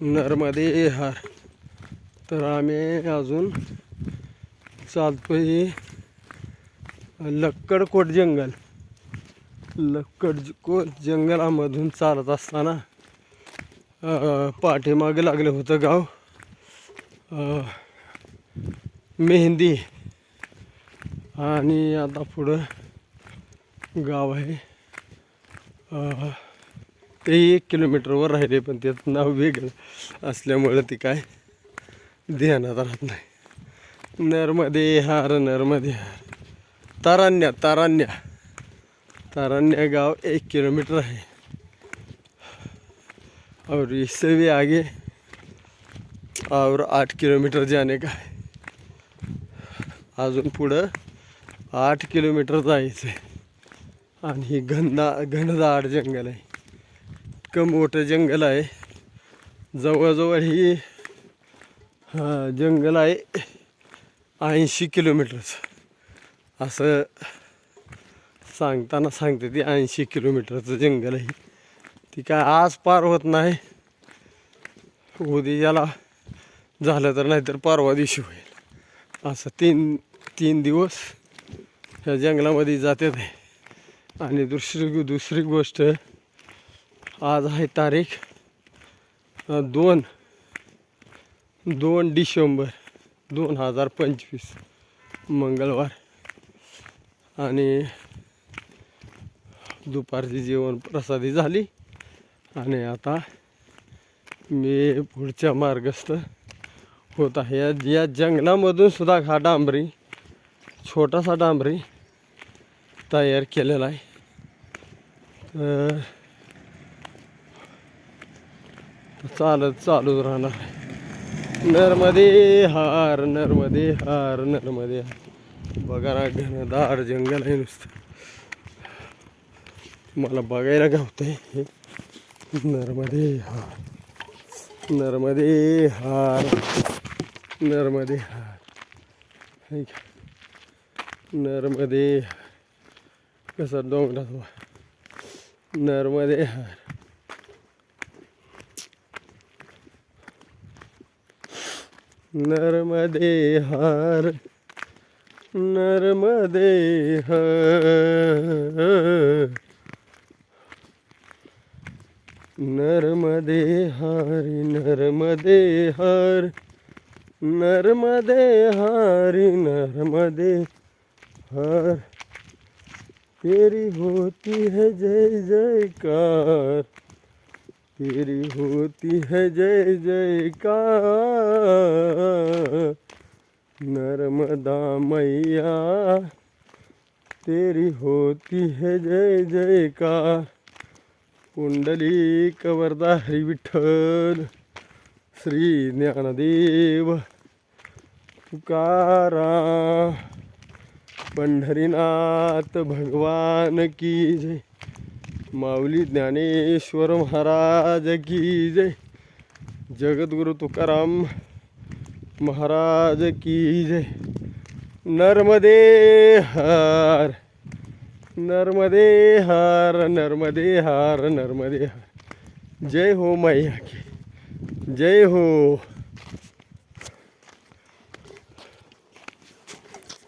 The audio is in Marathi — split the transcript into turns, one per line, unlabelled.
नर्मदे हार. तर आम्ही अजून चालतोय लक्कडकोट जंगलामधून चालत असताना पाठीमागे लागलं होतं गाव मेहंदी. आणि आता पुढं गाव आहे ते 1 किलोमीटरवर राहिले, पण त्याचं नाव वेगळं असल्यामुळं ते काय ध्यानात राहत नाही. नर्मदे हार नर्मदे हार. तारान्या गाव 1 किलोमीटर है और इससे भी आगे और 8 किलोमीटर जाने का है. अजून पुढं 8 किलोमीटर जायचं आहे. आणि ही घनदाट जंगल आहे, इतकं मोठं जंगल आहे. जवळजवळ ही जंगल आहे 80 किलोमीटरचं. असं सांगते ती 80 किलोमीटरचं जंगल आहे. ती काय आज पार होत नाही, उद्याला झालं तर नाहीतर परवा दिवशी होईल. असं तीन दिवस ह्या जंगलामध्ये जातात आहे. आणि दुसरी गोष्ट, आज आहे तारीख 2 डिसेंबर 2025 मंगळवार. आणि दुपारची जेवण प्रसादी झाली आणि आता मी पुढच्या मार्गस्थ होत आहे. या जंगलामधून सुद्धा हा छोटासा डांबरी तयार केलेला आहे. तर चालूच राहणार आहे. नर्मदे हार. बघा ना, घनदाट जंगल आहे नुसतं. मला बघायला गावतंय हे. नर्मदे हार. कसं डोंगरात नर्मदे हार. नर्मदे हार. तेरी होती है जय जयकार. तेरी होती है जय जयकार. नर्मदा मैया तेरी होती है जय जयकार. पुंडलिक वरदा हरी विठ्ठल. श्री ज्ञानदेव तुकाराम पंढरीनाथ भगवान की जय. माऊली ज्ञानेश्वर महाराज की जय. जगद्गुरु तुकाराम महाराज की जय. नर्मदे हार. जय हो मैया की जय हो.